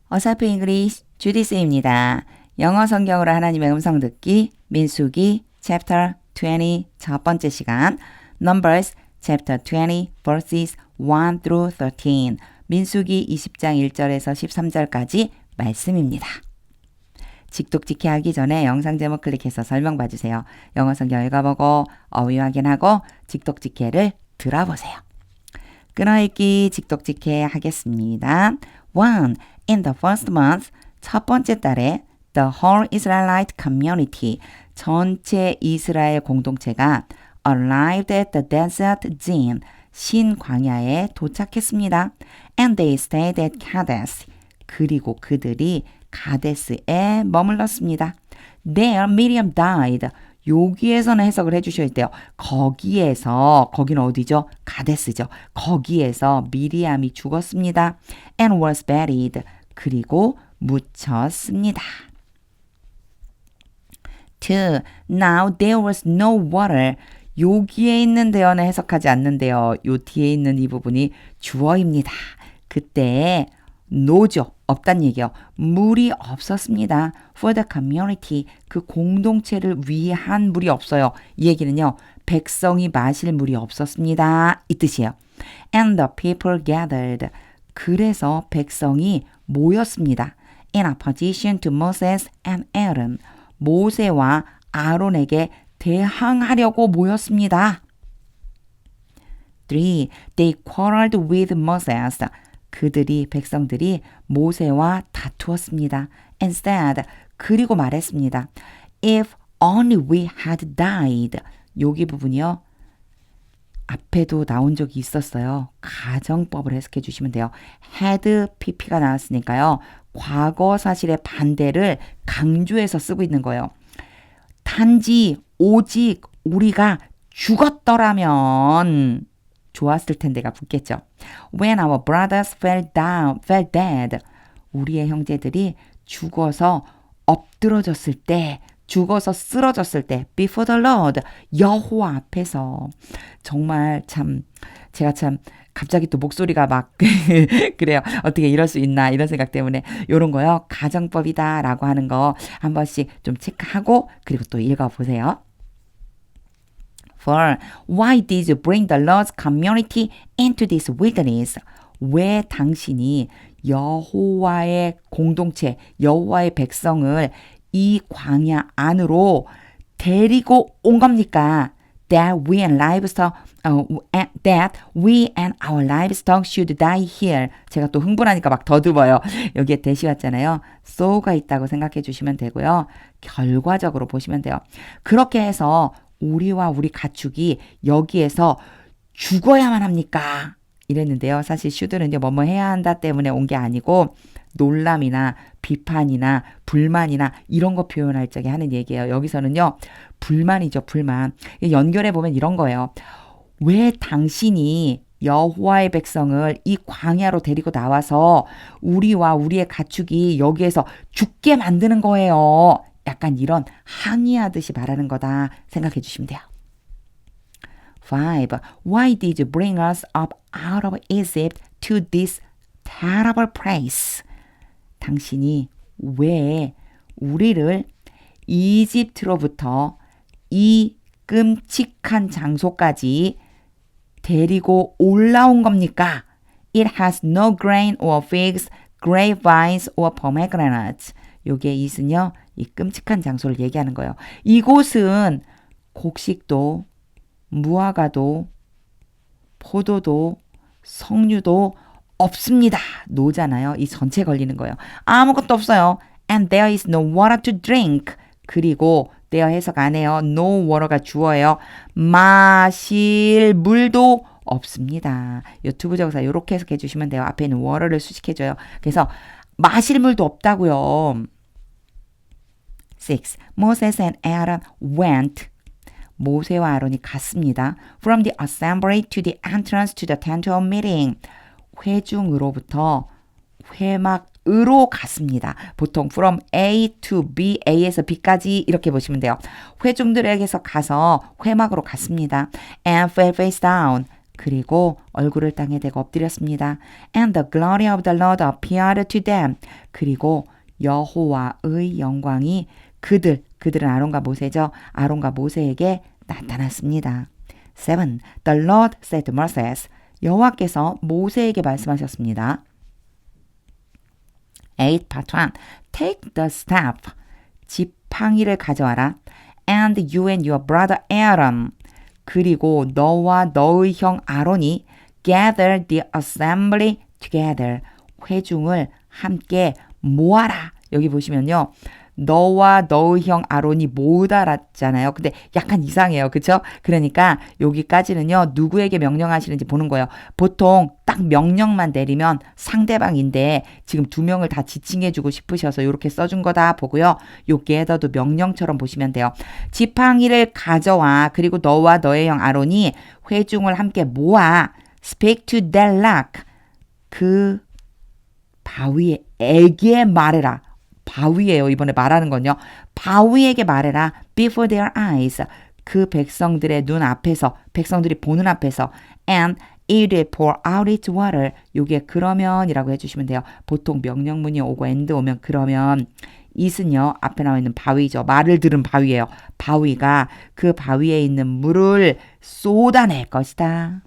어사피 잉글리시 주디스입니다. 영어 성경으로 하나님의 음성 듣기 민수기 chapter 20 첫 번째 시간 Numbers chapter 20 verses 1 through 13 민수기 20장 1절에서 13절까지 말씀입니다. 직독직해 하기 전에 영상 제목 클릭해서 설명 봐주세요. 영어 성경 읽어보고 어휘 확인하고 직독직해를 들어보세요. 끊어읽기 직독직해 하겠습니다. 1. In the first month, 첫 번째 달에 the whole Israelite community, 전체 이스라엘 공동체가 arrived at the desert Zin, 신광야에 도착했습니다. And they stayed at Kadesh, 그리고 그들이 가데스에 머물렀습니다. There Miriam died. 여기에서는 해석을 해주셔야 돼요. 거기에서, 거기는 어디죠? 가데스죠. 거기에서 미리암이 죽었습니다. And was buried. 그리고 묻혔습니다. 2. Now there was no water. 여기에 있는 데어는 해석하지 않는데요. 요 뒤에 있는 이 부분이 주어입니다. 그때 no죠. 없단 얘기요. 물이 없었습니다. For the community, 그 공동체를 위한 물이 없어요. 이 얘기는요. 백성이 마실 물이 없었습니다. 이 뜻이에요. And the people gathered. 그래서 백성이 모였습니다. In opposition to Moses and Aaron. 모세와 아론에게 대항하려고 모였습니다. 3. They quarreled with Moses. 그들이 백성들이 모세와 다투었습니다. Instead, 그리고 말했습니다. If only we had died. 여기 부분이요. 앞에도 나온 적이 있었어요. 가정법을 해석해 주시면 돼요. had pp가 나왔으니까요. 과거 사실의 반대를 강조해서 쓰고 있는 거예요. 단지 오직 우리가 죽었더라면 좋았을 텐데가 붙겠죠. When our brothers fell dead. 우리의 형제들이 죽어서 엎드러졌을 때, 죽어서 쓰러졌을 때, before the Lord, 여호와 앞에서. 정말 참, 제가 참, 갑자기 또 목소리가 막, 그래요. 어떻게 이럴 수 있나, 이런 생각 때문에, 요런 거요. 가정법이다, 라고 하는 거 한 번씩 좀 체크하고, 그리고 또 읽어보세요. For why did you bring the Lord's community into this wilderness? 왜 당신이 여호와의 공동체, 여호와의 백성을 이 광야 안으로 데리고 온 겁니까? That we and our livestock should die here. 제가 또 흥분하니까 막 더듬어요. 여기에 대시 왔잖아요. so가 있다고 생각해 주시면 되고요. 결과적으로 보시면 돼요. 그렇게 해서 우리와 우리 가축이 여기에서 죽어야만 합니까? 이랬는데요. 사실 should는요. 뭐뭐 해야 한다 때문에 온 게 아니고 놀람이나 비판이나 불만이나 이런 거 표현할 적에 하는 얘기예요. 여기서는요. 불만이죠. 불만. 연결해 보면 이런 거예요. 왜 당신이 여호와의 백성을 이 광야로 데리고 나와서 우리와 우리의 가축이 여기에서 죽게 만드는 거예요. 약간 이런 항의하듯이 말하는 거다 생각해 주시면 돼요. 5. Why did you bring us up out of Egypt to this terrible place? 당신이 왜 우리를 이집트로부터 이 끔찍한 장소까지 데리고 올라온 겁니까? It has no grain or figs, grapevines or pomegranates. 요게 이은요, 이 끔찍한 장소를 얘기하는 거예요. 이곳은 곡식도, 무화과도, 포도도, 석류도 없습니다. 노잖아요. 이 전체 걸리는 거예요. 아무것도 없어요. And there is no water to drink. 그리고 there 해석 안 해요. No water가 주어예요. 마실 물도 없습니다. 유튜브 정사 이렇게 해석해 주시면 돼요. 앞에 있는 water를 수식해줘요. 그래서 마실 물도 없다고요. 6. Moses and Aaron went. 모세와 아론이 갔습니다. From the assembly to the entrance to the tent of meeting. 회중으로부터 회막으로 갔습니다. 보통 from A to B, A에서 B까지 이렇게 보시면 돼요. 회중들에게서 가서 회막으로 갔습니다. And fell face down. 그리고 얼굴을 땅에 대고 엎드렸습니다. And the glory of the Lord appeared to them. 그리고 여호와의 영광이 그들은 아론과 모세죠. 아론과 모세에게 나타났습니다. 7. The Lord said to Moses. 여호와께서 모세에게 말씀하셨습니다. 8. Part 1. Take the staff. 지팡이를 가져와라. And you and your brother Aaron. 그리고 너와 너의 형 아론이 gather the assembly together. 회중을 함께 모아라. 여기 보시면요. 너와 너의 형 아론이 모으다랐잖아요. 근데 약간 이상해요. 그쵸? 그러니까 여기까지는요. 누구에게 명령하시는지 보는 거예요. 보통 딱 명령만 내리면 상대방인데 지금 두 명을 다 지칭해주고 싶으셔서 이렇게 써준 거다 보고요. 여기에다도 명령처럼 보시면 돼요. 지팡이를 가져와. 그리고 너와 너의 형 아론이 회중을 함께 모아. Speak to that rock. 그 바위에게 말해라. 바위예요. 이번에 말하는 건요. 바위에게 말해라. Before their eyes. 그 백성들의 눈 앞에서, 백성들이 보는 앞에서. And it will pour out its water. 요게 그러면이라고 해주시면 돼요. 보통 명령문이 오고 and 오면 그러면 it은요. 앞에 나와 있는 바위죠. 말을 들은 바위예요. 바위가 그 바위에 있는 물을 쏟아낼 것이다.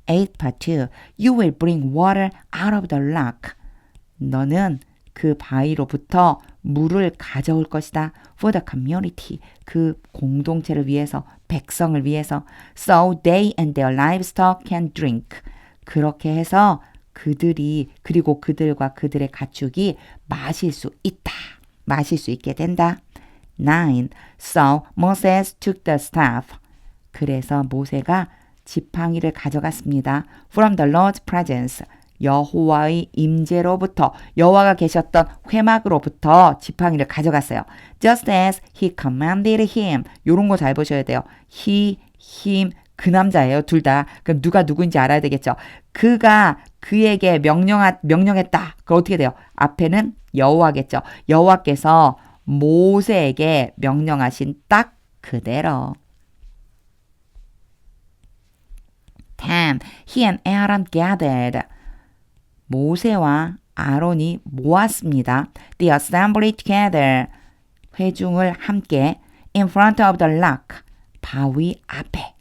8 part 2. You will bring water out of the rock. 너는 그 바위로부터 물을 가져올 것이다. For the community. 그 공동체를 위해서, 백성을 위해서. So they and their livestock can drink. 그렇게 해서 그들이, 그리고 그들과 그들의 가축이 마실 수 있다. 마실 수 있게 된다. 9. So Moses took the staff. 그래서 모세가 지팡이를 가져갔습니다. From the Lord's presence. 여호와의 임재로부터, 여호와가 계셨던 회막으로부터 지팡이를 가져갔어요. Just as he commanded him. 요런 거 잘 보셔야 돼요. he, him, 그 남자예요. 둘 다. 그럼 누가 누구인지 알아야 되겠죠. 그가 그에게 명령했다. 그럼 어떻게 돼요? 앞에는 여호와겠죠. 여호와께서 모세에게 명령하신 딱 그대로. 10. He and Aaron gathered. 모세와 아론이 모았습니다. The assembly together. 회중을 함께 in front of the rock. 바위 앞에.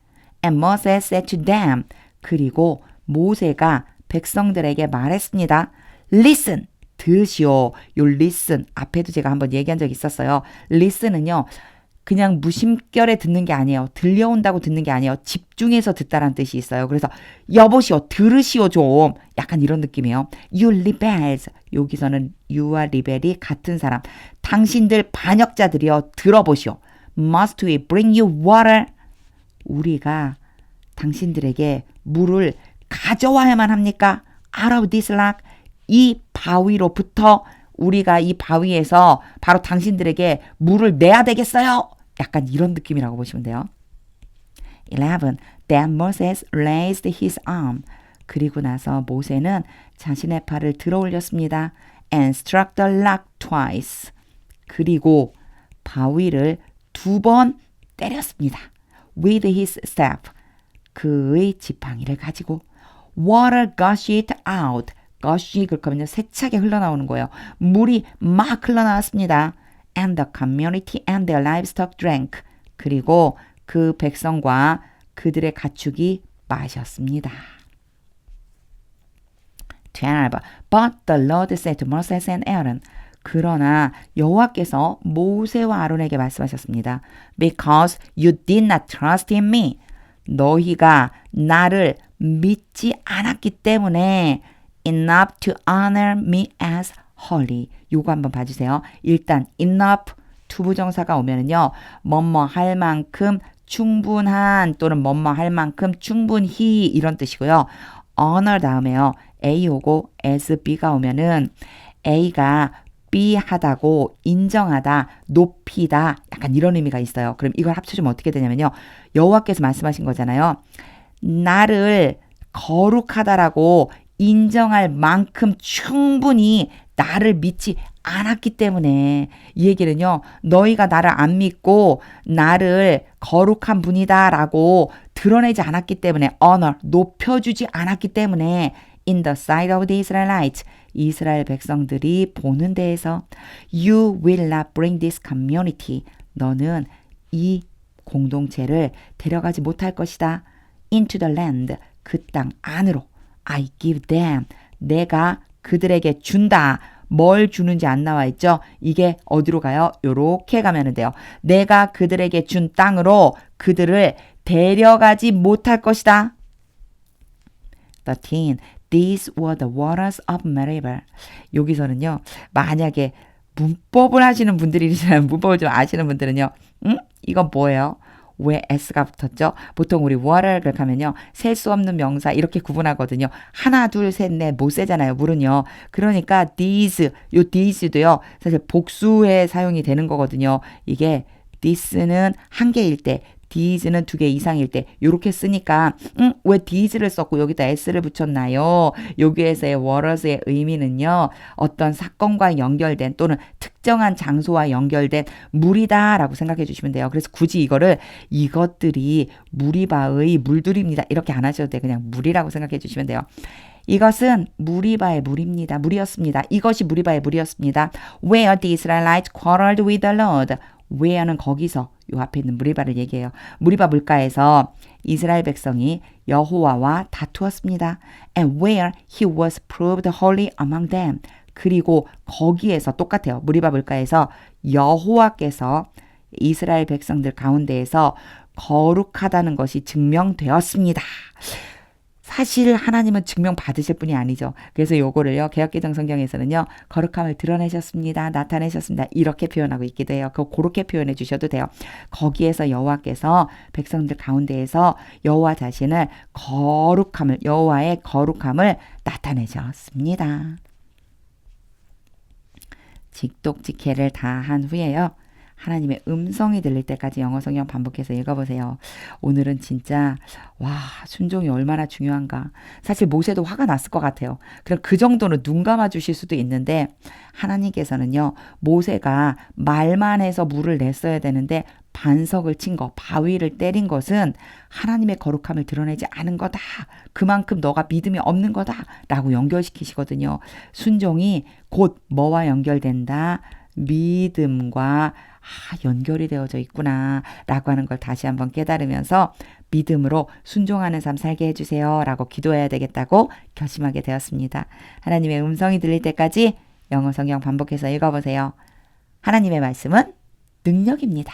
And Moses said to them. 그리고 모세가 백성들에게 말했습니다. Listen. 들으시오. 요 listen. 앞에도 제가 한번 얘기한 적이 있었어요. listen은요. 그냥 무심결에 듣는 게 아니에요. 들려온다고 듣는 게 아니에요. 집중해서 듣다라는 뜻이 있어요. 그래서 여보시오, 들으시오 좀. 약간 이런 느낌이에요. You rebels. 여기서는 you와 rebel이 같은 사람. 당신들 반역자들이여 들어보시오. Must we bring you water? 우리가 당신들에게 물을 가져와야만 합니까? Out of this rock. 이 바위로부터 우리가 이 바위에서 바로 당신들에게 물을 내야 되겠어요? 약간 이런 느낌이라고 보시면 돼요. 11. Then Moses raised his arm. 그리고 나서 모세는 자신의 팔을 들어 올렸습니다. And struck the rock twice. 그리고 바위를 2번 때렸습니다. With his staff. 그의 지팡이를 가지고. Water gushed out. 것이 그렇거든요. 세차게 흘러나오는 거예요. 물이 막 흘러나왔습니다. And the community and their livestock drank. 그리고 그 백성과 그들의 가축이 마셨습니다. 12. But the Lord said to Moses and Aaron. 그러나 여호와께서 모세와 아론에게 말씀하셨습니다. Because you did not trust in me. 너희가 나를 믿지 않았기 때문에 enough to honor me as holy. 요거 한번 봐주세요. 일단 enough 투부정사가 오면은요. 뭐뭐 할 만큼 충분한 또는 뭐뭐 할 만큼 충분히 이런 뜻이고요. honor 다음에요. A 오고 as B가 오면은 A가 B 하다고 인정하다, 높이다 약간 이런 의미가 있어요. 그럼 이걸 합쳐주면 어떻게 되냐면요. 여호와께서 말씀하신 거잖아요. 나를 거룩하다라고 인정할 만큼 충분히 나를 믿지 않았기 때문에 이 얘기는요. 너희가 나를 안 믿고 나를 거룩한 분이다 라고 드러내지 않았기 때문에 honor, 높여주지 않았기 때문에 in the sight of the Israelites 이스라엘 백성들이 보는 데에서 you will not bring this community 너는 이 공동체를 데려가지 못할 것이다. into the land 그 땅 안으로 I give them 내가 그들에게 준다. 뭘 주는지 안 나와 있죠? 이게 어디로 가요? 요렇게 가면 돼요. 내가 그들에게 준 땅으로 그들을 데려가지 못할 것이다. 13. These were the waters of Meribah. 여기서는요. 만약에 문법을 하시는 분들이시라면 문법을 좀 아시는 분들은요. 이건 뭐예요? 왜 s가 붙었죠? 보통 우리 water를 하면요. 셀 수 없는 명사 이렇게 구분하거든요. 하나, 둘, 셋, 넷 못 세잖아요. 물은요. 그러니까 these, 요 these도요. 사실 복수에 사용이 되는 거거든요. 이게 this는 한 개일 때 these는 두 개 이상일 때 이렇게 쓰니까 왜 these를 썼고 여기다 s를 붙였나요? 여기에서의 waters의 의미는요. 어떤 사건과 연결된 또는 특정한 장소와 연결된 물이다라고 생각해 주시면 돼요. 그래서 굳이 이것들이 무리바의 물들입니다. 이렇게 안 하셔도 돼요. 그냥 물이라고 생각해 주시면 돼요. 이것은 무리바의 물입니다. 물이었습니다. 이것이 무리바의 물이었습니다. Where the Israelites quarreled with the Lord. where는 거기서 요 앞에 있는 무리바를 얘기해요. 무리바 물가에서 이스라엘 백성이 여호와와 다투었습니다. And where he was proved holy among them. 그리고 거기에서 똑같아요. 무리바 물가에서 여호와께서 이스라엘 백성들 가운데에서 거룩하다는 것이 증명되었습니다. 사실 하나님은 증명받으실 분이 아니죠. 그래서 요거를요. 개역개정 성경에서는요. 거룩함을 드러내셨습니다. 나타내셨습니다. 이렇게 표현하고 있기도 해요. 그렇게 표현해 주셔도 돼요. 거기에서 여호와께서 백성들 가운데에서 여호와 자신을 여호와의 거룩함을 나타내셨습니다. 직독직해를 다 한 후에요. 하나님의 음성이 들릴 때까지 영어 성경 반복해서 읽어보세요. 오늘은 진짜 순종이 얼마나 중요한가. 사실 모세도 화가 났을 것 같아요. 그럼 그 정도는 눈 감아 주실 수도 있는데 하나님께서는요. 모세가 말만 해서 물을 냈어야 되는데 반석을 친 거, 바위를 때린 것은 하나님의 거룩함을 드러내지 않은 거다. 그만큼 너가 믿음이 없는 거다. 라고 연결시키시거든요. 순종이 곧 뭐와 연결된다? 믿음과 연결이 되어져 있구나 라고 하는 걸 다시 한번 깨달으면서 믿음으로 순종하는 삶 살게 해주세요 라고 기도해야 되겠다고 결심하게 되었습니다. 하나님의 음성이 들릴 때까지 영어 성경 반복해서 읽어보세요. 하나님의 말씀은 능력입니다.